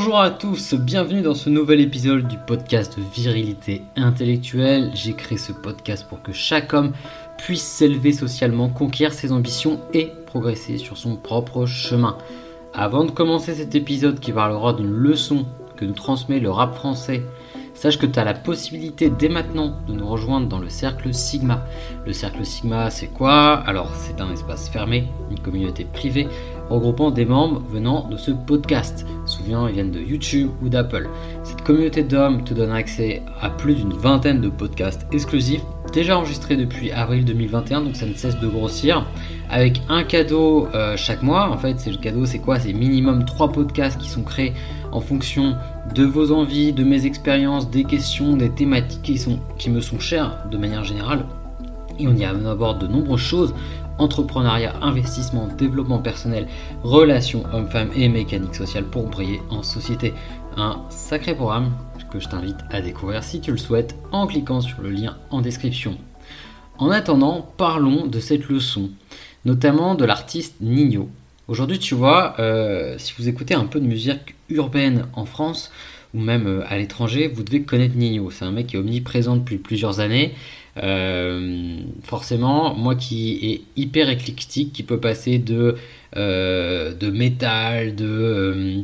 Bonjour à tous, bienvenue dans ce nouvel épisode du podcast Virilité Intellectuelle. J'ai créé ce podcast pour que chaque homme puisse s'élever socialement, conquérir ses ambitions et progresser sur son propre chemin. Avant de commencer cet épisode qui parlera d'une leçon que nous transmet le rap français, sache que tu as la possibilité dès maintenant de nous rejoindre dans le Cercle Sigma. Le Cercle Sigma, c'est quoi? Alors, c'est un espace fermé, une communauté privée, regroupant des membres venant de ce podcast. Souvent, ils viennent de YouTube ou d'Apple. Cette communauté d'hommes te donne accès à plus d'une vingtaine de podcasts exclusifs, déjà enregistrés depuis avril 2021, donc ça ne cesse de grossir, avec un cadeau chaque mois. En fait, le cadeau, c'est quoi? C'est minimum 3 podcasts qui sont créés en fonction de vos envies, de mes expériences, des questions, des thématiques qui me sont chères de manière générale. Et on y aborde de nombreuses choses: entrepreneuriat, investissement, développement personnel, relations hommes-femmes et mécanique sociale pour briller en société. Un sacré programme que je t'invite à découvrir si tu le souhaites en cliquant sur le lien en description. En attendant, parlons de cette leçon, notamment de l'artiste Ninho. Aujourd'hui, tu vois, si vous écoutez un peu de musique urbaine en France ou même à l'étranger, vous devez connaître Ninho. C'est un mec qui est omniprésent depuis plusieurs années. Forcément, moi qui est hyper éclectique, qui peut passer de métal,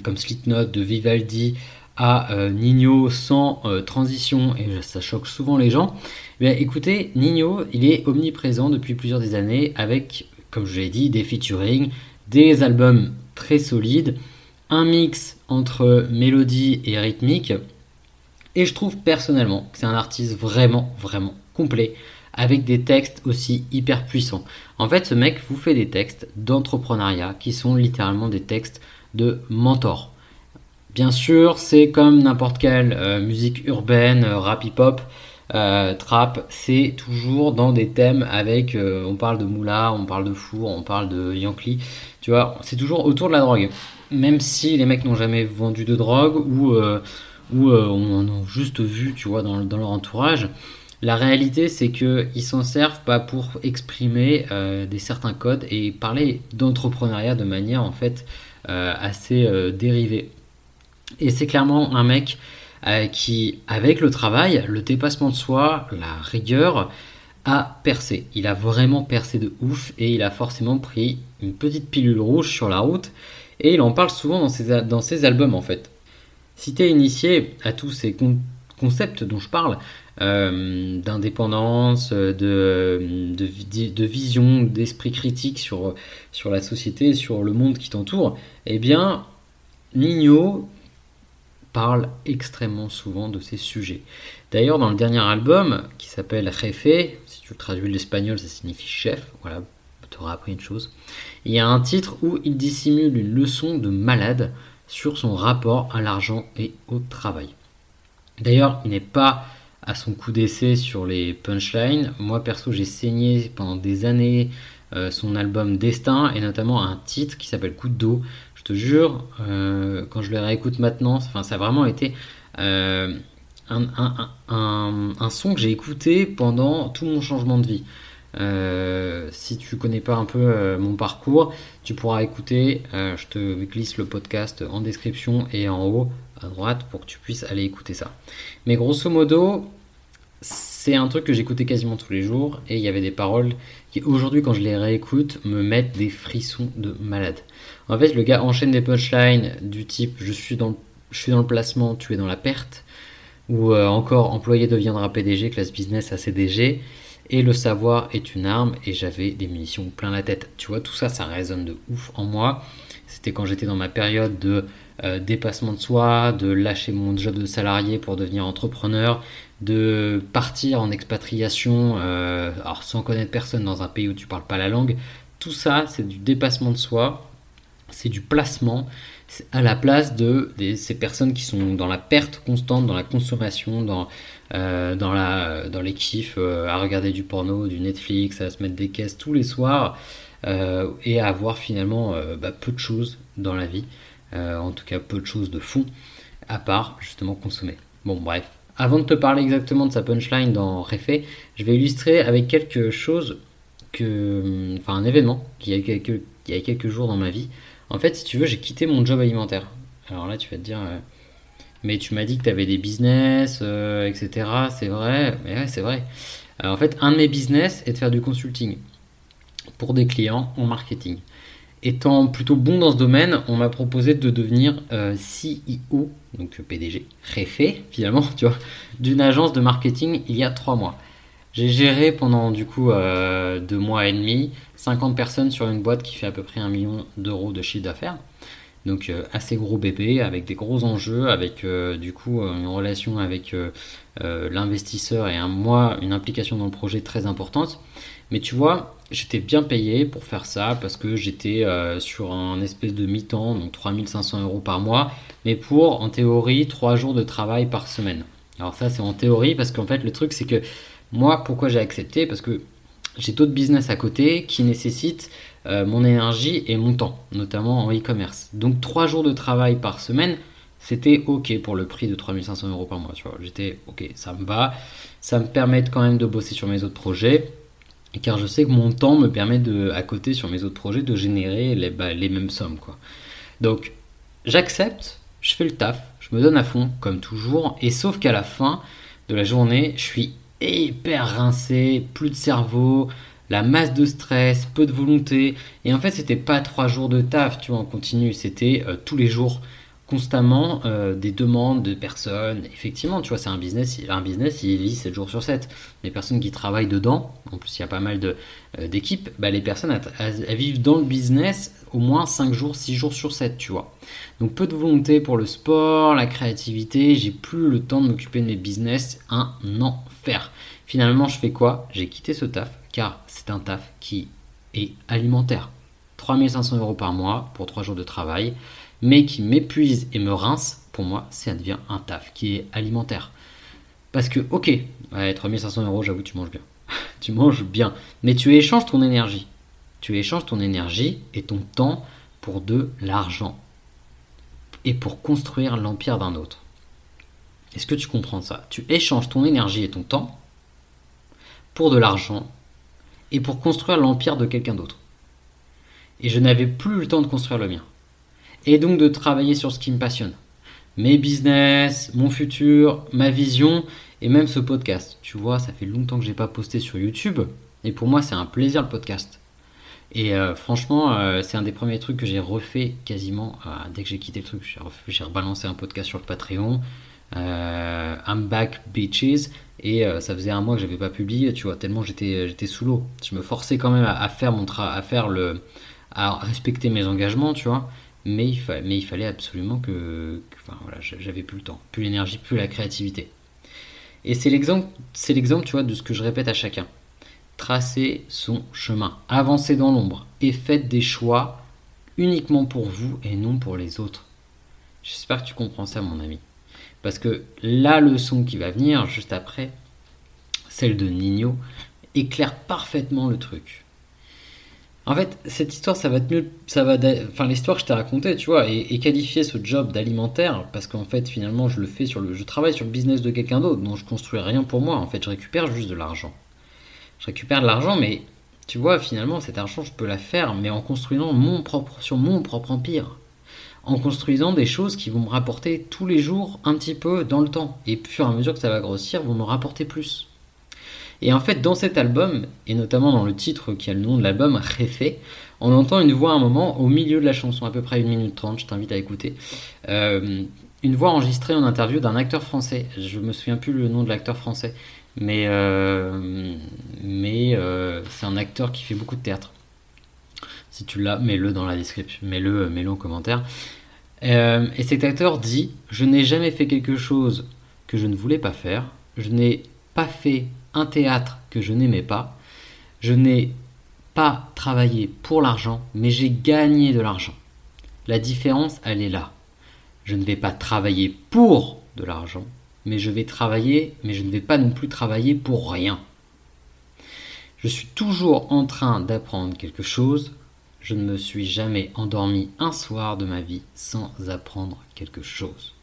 comme Slipknot, de Vivaldi à Ninho sans transition, et ça choque souvent les gens. Bien, écoutez, Ninho, il est omniprésent depuis plusieurs années avec, comme je l'ai dit, des featuring, des albums très solides, un mix entre mélodie et rythmique. Et je trouve personnellement que c'est un artiste vraiment complet, avec des textes aussi hyper puissants. En fait, ce mec vous fait des textes d'entrepreneuriat qui sont littéralement des textes de mentor. Bien sûr, c'est comme n'importe quelle musique urbaine, rap hip-hop, trap, c'est toujours dans des thèmes avec, on parle de moula, on parle de four, on parle de Yankee, tu vois, c'est toujours autour de la drogue. Même si les mecs n'ont jamais vendu de drogue ou on en a juste vu, tu vois, dans leur entourage. La réalité, c'est qu'ils s'en servent pas pour exprimer des certains codes et parler d'entrepreneuriat de manière en fait assez dérivée. Et c'est clairement un mec qui, avec le travail, le dépassement de soi, la rigueur, a percé. Il a vraiment percé de ouf et il a forcément pris une petite pilule rouge sur la route et il en parle souvent dans ses albums en fait. Si tu es initié à tous ces concepts dont je parle, d'indépendance, de vision, d'esprit critique sur la société, sur le monde qui t'entoure, eh bien, Ninho parle extrêmement souvent de ces sujets. D'ailleurs, dans le dernier album, qui s'appelle Jefe, si tu le traduis de l'espagnol, ça signifie chef, voilà, tu auras appris une chose. Il y a un titre où il dissimule une leçon de malade sur son rapport à l'argent et au travail. D'ailleurs, il n'est pas à son coup d'essai sur les punchlines. Moi, perso, j'ai saigné pendant des années son album Destin, et notamment un titre qui s'appelle Goutte d'eau. Je te jure, quand je le réécoute maintenant, ça a vraiment été un son que j'ai écouté pendant tout mon changement de vie. Si tu connais pas un peu mon parcours, tu pourras écouter, je te glisse le podcast en description et en haut à droite pour que tu puisses aller écouter ça. Mais grosso modo, c'est un truc que j'écoutais quasiment tous les jours et il y avait des paroles qui aujourd'hui, quand je les réécoute, me mettent des frissons de malade. En fait, le gars enchaîne des punchlines du type je suis dans le placement, tu es dans la perte, ou encore employé deviendra PDG, classe business à CDG, et le savoir est une arme, et j'avais des munitions plein la tête. Tu vois, tout ça, ça résonne de ouf en moi. C'était quand j'étais dans ma période de dépassement de soi, de lâcher mon job de salarié pour devenir entrepreneur, de partir en expatriation, alors sans connaître personne dans un pays où tu parles pas la langue. Tout ça, c'est du dépassement de soi, c'est du placement à la place de ces personnes qui sont dans la perte constante, dans la consommation, dans les kiffs, à regarder du porno, du Netflix, à se mettre des caisses tous les soirs et à avoir finalement peu de choses dans la vie, en tout cas peu de choses de fond, à part justement consommer. Bon, bref. Avant de te parler exactement de sa punchline dans Réfé, je vais illustrer avec quelque chose un événement qui a quelques jours dans ma vie. En fait, si tu veux, j'ai quitté mon job alimentaire. Alors là, tu vas te dire, mais tu m'as dit que tu avais des business, etc. C'est vrai? Mais ouais, c'est vrai. Alors, en fait, un de mes business est de faire du consulting pour des clients en marketing. Étant plutôt bon dans ce domaine, on m'a proposé de devenir CEO, donc PDG, réfé finalement, tu vois, d'une agence de marketing il y a 3 mois. J'ai géré pendant du coup 2 mois et demi 50 personnes sur une boîte qui fait à peu près 1 million d'euros de chiffre d'affaires. Donc assez gros bébé, avec des gros enjeux, avec du coup une relation avec l'investisseur et moi une implication dans le projet très importante. Mais tu vois, j'étais bien payé pour faire ça parce que j'étais sur un espèce de mi-temps, donc 3 500 € par mois, mais pour en théorie 3 jours de travail par semaine. Alors ça c'est en théorie parce qu'en fait le truc c'est que moi pourquoi j'ai accepté? Parce que j'ai d'autres business à côté qui nécessitent mon énergie et mon temps, notamment en e-commerce. Donc 3 jours de travail par semaine, c'était ok pour le prix de 3 500 € par mois. Tu vois, j'étais ok, ça me va, ça me permet quand même de bosser sur mes autres projets, car je sais que mon temps me permet à côté sur mes autres projets de générer les mêmes sommes, quoi. Donc j'accepte, je fais le taf, je me donne à fond comme toujours, et sauf qu'à la fin de la journée, je suis hyper rincé, plus de cerveau, la masse de stress, peu de volonté. Et en fait, c'était pas 3 jours de taf, tu vois, en continu. C'était tous les jours, constamment, des demandes de personnes. Effectivement, tu vois, c'est un business, il vit 7 jours sur 7. Les personnes qui travaillent dedans, en plus, il y a pas mal d'équipes, bah, les personnes, elles vivent dans le business au moins 5 jours, 6 jours sur 7, tu vois. Donc, peu de volonté pour le sport, la créativité. J'ai plus le temps de m'occuper de mes business. Un enfer. Finalement, je fais quoi? J'ai quitté ce taf car c'est un taf qui est alimentaire. 3 500 € par mois pour 3 jours de travail, mais qui m'épuise et me rince. Pour moi, ça devient un taf qui est alimentaire. Parce que, ok, ouais, 3 500 €, j'avoue, tu manges bien. Tu manges bien, mais tu échanges ton énergie. Tu échanges ton énergie et ton temps pour de l'argent et pour construire l'empire d'un autre. Est-ce que tu comprends ça? Tu échanges ton énergie et ton temps pour de l'argent et pour construire l'empire de quelqu'un d'autre. Et je n'avais plus le temps de construire le mien. Et donc de travailler sur ce qui me passionne. Mes business, mon futur, ma vision et même ce podcast. Tu vois, ça fait longtemps que j'ai pas posté sur YouTube et pour moi c'est un plaisir le podcast. Et franchement, c'est un des premiers trucs que j'ai refait quasiment dès que j'ai quitté le truc. J'ai rebalancé un podcast sur le Patreon. I'm back bitches. Et ça faisait 1 mois que j'avais pas publié, tu vois, tellement j'étais sous l'eau. Je me forçais quand même à faire à respecter mes engagements, tu vois. Mais il fallait absolument enfin voilà, j'avais plus le temps, plus l'énergie, plus la créativité. Et c'est l'exemple, tu vois, de ce que je répète à chacun. Tracez son chemin, avancez dans l'ombre et faites des choix uniquement pour vous et non pour les autres. J'espère que tu comprends ça, mon ami. Parce que la leçon qui va venir juste après, celle de Nino, éclaire parfaitement le truc. En fait, cette histoire, ça va être mieux, enfin l'histoire que je t'ai racontée, tu vois, et qualifier ce job d'alimentaire, parce qu'en fait, finalement, je travaille sur le business de quelqu'un d'autre, donc je construis rien pour moi. En fait, je récupère juste de l'argent. Je récupère de l'argent, mais tu vois, finalement, cet argent, je peux la faire, mais en construisant sur mon propre empire. En construisant des choses qui vont me rapporter tous les jours un petit peu dans le temps. Et au fur et à mesure que ça va grossir, vont me rapporter plus. Et en fait, dans cet album, et notamment dans le titre qui a le nom de l'album, Réfé, on entend une voix à un moment au milieu de la chanson, à peu près 1 minute 30, je t'invite à écouter. Une voix enregistrée en interview d'un acteur français. Je me souviens plus le nom de l'acteur français, mais c'est un acteur qui fait beaucoup de théâtre. Si tu l'as, mets-le dans la description, mets-le en commentaire. Et cet acteur dit: je n'ai jamais fait quelque chose que je ne voulais pas faire. Je n'ai pas fait un théâtre que je n'aimais pas. Je n'ai pas travaillé pour l'argent, mais j'ai gagné de l'argent. La différence, elle est là. Je ne vais pas travailler pour de l'argent, mais je vais travailler, mais je ne vais pas non plus travailler pour rien. Je suis toujours en train d'apprendre quelque chose. Je ne me suis jamais endormi un soir de ma vie sans apprendre quelque chose.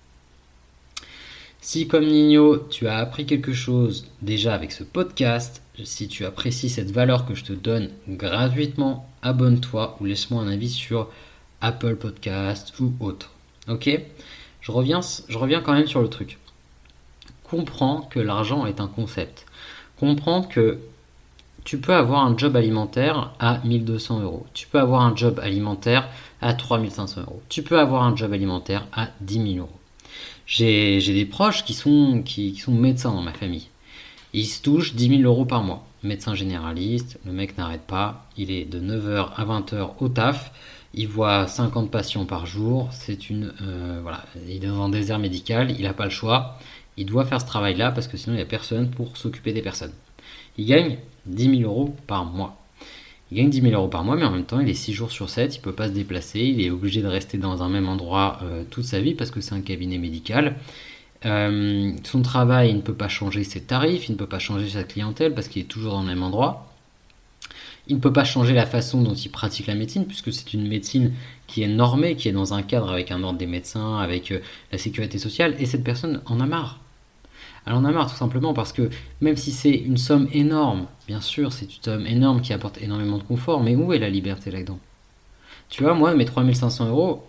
Si comme Nino, tu as appris quelque chose déjà avec ce podcast, si tu apprécies cette valeur que je te donne gratuitement, abonne-toi ou laisse-moi un avis sur Apple Podcast ou autre. Ok? Je reviens quand même sur le truc. Comprends que l'argent est un concept. Comprends que tu peux avoir un job alimentaire à 1200 euros. Tu peux avoir un job alimentaire à 3500 euros. Tu peux avoir un job alimentaire à 10 000 euros. J'ai des proches qui sont médecins dans ma famille. Ils se touchent 10 000 euros par mois. Médecin généraliste, le mec n'arrête pas. Il est de 9h à 20h au taf. Il voit 50 patients par jour. Voilà, il est dans un désert médical. Il n'a pas le choix. Il doit faire ce travail-là parce que sinon il n'y a personne pour s'occuper des personnes. Il gagne 10 000 euros par mois. Il gagne 10 000 euros par mois, mais en même temps, il est 6 jours sur 7, il ne peut pas se déplacer, il est obligé de rester dans un même endroit toute sa vie parce que c'est un cabinet médical. Son travail, il ne peut pas changer ses tarifs, il ne peut pas changer sa clientèle parce qu'il est toujours dans le même endroit. Il ne peut pas changer la façon dont il pratique la médecine puisque c'est une médecine qui est normée, qui est dans un cadre avec un ordre des médecins, avec la sécurité sociale, et cette personne en a marre. Elle en a marre tout simplement parce que même si c'est une somme énorme, bien sûr c'est une somme énorme qui apporte énormément de confort, mais où est la liberté là-dedans? Tu vois, moi, mes 3500 euros,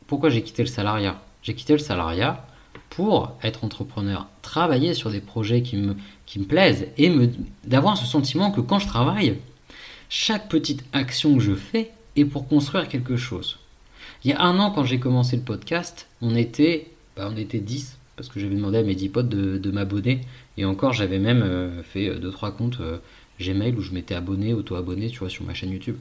pourquoi j'ai quitté le salariat? J'ai quitté le salariat pour être entrepreneur, travailler sur des projets qui me plaisent et d'avoir ce sentiment que quand je travaille, chaque petite action que je fais est pour construire quelque chose. Il y a un an, quand j'ai commencé le podcast, on était 10 parce que j'avais demandé à mes 10 potes de m'abonner. Et encore, j'avais même fait 2-3 comptes Gmail où je m'étais abonné, auto-abonné, tu vois, sur ma chaîne YouTube.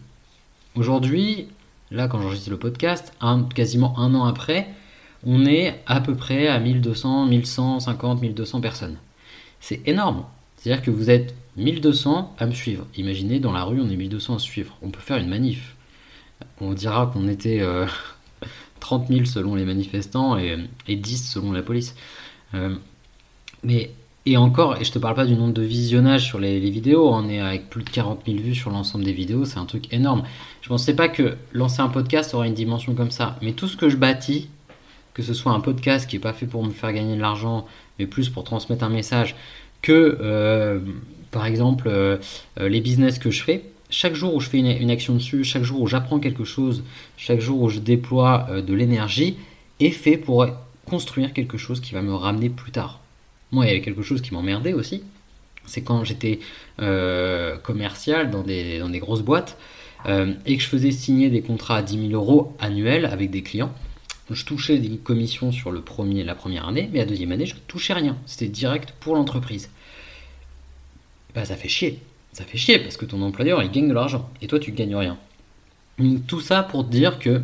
Aujourd'hui, là, quand j'enregistre le podcast, quasiment un an après, on est à peu près à 1200, 1150, 1200 personnes. C'est énorme. C'est-à-dire que vous êtes 1200 à me suivre. Imaginez, dans la rue, on est 1200 à suivre. On peut faire une manif. On dira qu'on était 30 000 selon les manifestants et 10 selon la police. Et encore, et je te parle pas du nombre de visionnages sur les vidéos, on est avec plus de 40 000 vues sur l'ensemble des vidéos, c'est un truc énorme. Je pensais pas que lancer un podcast aurait une dimension comme ça, mais tout ce que je bâtis, que ce soit un podcast qui est pas fait pour me faire gagner de l'argent, mais plus pour transmettre un message, que par exemple les business que je fais, chaque jour où je fais une action dessus, chaque jour où j'apprends quelque chose, chaque jour où je déploie de l'énergie, est fait pour construire quelque chose qui va me ramener plus tard. Moi, il y avait quelque chose qui m'emmerdait aussi, c'est quand j'étais commercial dans des grosses boîtes et que je faisais signer des contrats à 10 000 euros annuels avec des clients. Je touchais des commissions sur la première année, mais la deuxième année, je ne touchais rien. C'était direct pour l'entreprise. Bah, ça fait chier. Ça fait chier parce que ton employeur, il gagne de l'argent et toi, tu ne gagnes rien. Donc, tout ça pour te dire que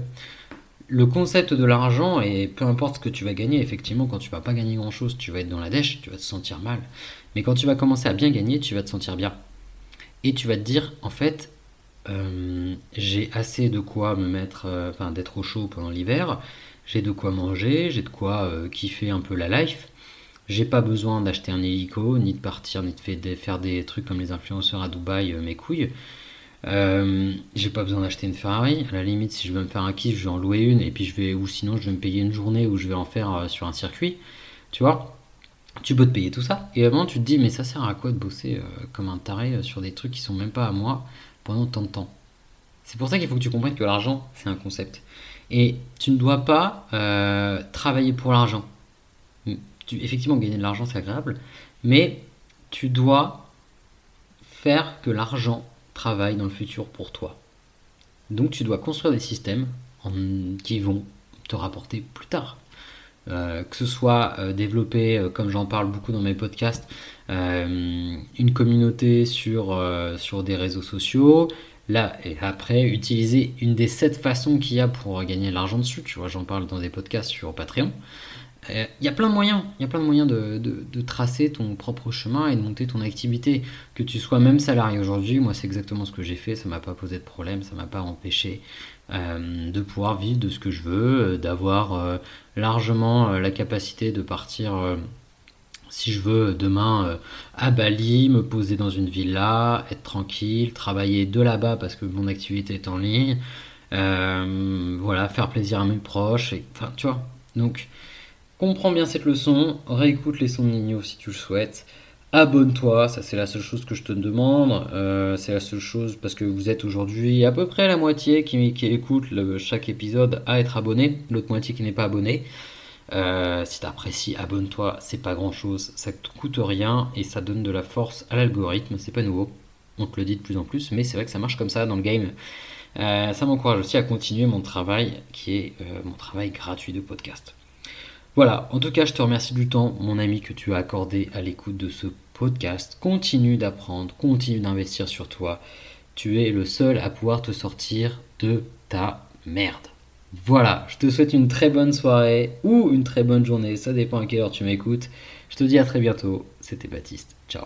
le concept de l'argent, et peu importe ce que tu vas gagner, effectivement, quand tu vas pas gagner grand-chose, tu vas être dans la dèche, tu vas te sentir mal. Mais quand tu vas commencer à bien gagner, tu vas te sentir bien. Et tu vas te dire, en fait, j'ai assez de quoi me mettre, d'être au chaud pendant l'hiver, j'ai de quoi manger, j'ai de quoi kiffer un peu la life. J'ai pas besoin d'acheter un hélico, ni de partir, ni de faire des trucs comme les influenceurs à Dubaï, mes couilles. J'ai pas besoin d'acheter une Ferrari. À la limite, si je veux me faire un kiff, je vais en louer une, et puis ou sinon, je vais me payer une journée où je vais en faire sur un circuit. Tu vois, tu peux te payer tout ça. Et avant, tu te dis, mais ça sert à quoi de bosser comme un taré sur des trucs qui sont même pas à moi pendant tant de temps? C'est pour ça qu'il faut que tu comprennes que l'argent, c'est un concept. Et tu ne dois pas travailler pour l'argent. Effectivement, gagner de l'argent, c'est agréable, mais tu dois faire que l'argent travaille dans le futur pour toi. Donc tu dois construire des systèmes qui vont te rapporter plus tard. Que ce soit développer, comme j'en parle beaucoup dans mes podcasts, une communauté sur des réseaux sociaux. Là, et après, utiliser une des 7 façons qu'il y a pour gagner de l'argent dessus. Tu vois, j'en parle dans des podcasts sur Patreon. Il y a plein de moyens, de tracer ton propre chemin et de monter ton activité. Que tu sois même salarié aujourd'hui, moi c'est exactement ce que j'ai fait, ça m'a pas posé de problème, ça m'a pas empêché de pouvoir vivre de ce que je veux, d'avoir largement la capacité de partir, si je veux, demain à Bali, me poser dans une villa, être tranquille, travailler de là-bas parce que mon activité est en ligne, voilà, faire plaisir à mes proches, enfin tu vois, donc comprends bien cette leçon, réécoute les sons de Nino si tu le souhaites, Abonne-toi, ça c'est la seule chose que je te demande. C'est la seule chose parce que vous êtes aujourd'hui à peu près la moitié qui écoute chaque épisode à être abonné, l'autre moitié qui n'est pas abonné. Si t'apprécies, abonne-toi, c'est pas grand chose, ça te coûte rien et ça donne de la force à l'algorithme, c'est pas nouveau. On te le dit de plus en plus, mais c'est vrai que ça marche comme ça dans le game. Ça m'encourage aussi à continuer mon travail qui est mon travail gratuit de podcast. Voilà, en tout cas, je te remercie du temps, mon ami, que tu as accordé à l'écoute de ce podcast. Continue d'apprendre, continue d'investir sur toi. Tu es le seul à pouvoir te sortir de ta merde. Voilà, je te souhaite une très bonne soirée ou une très bonne journée, ça dépend à quelle heure tu m'écoutes. Je te dis à très bientôt, c'était Baptiste, ciao.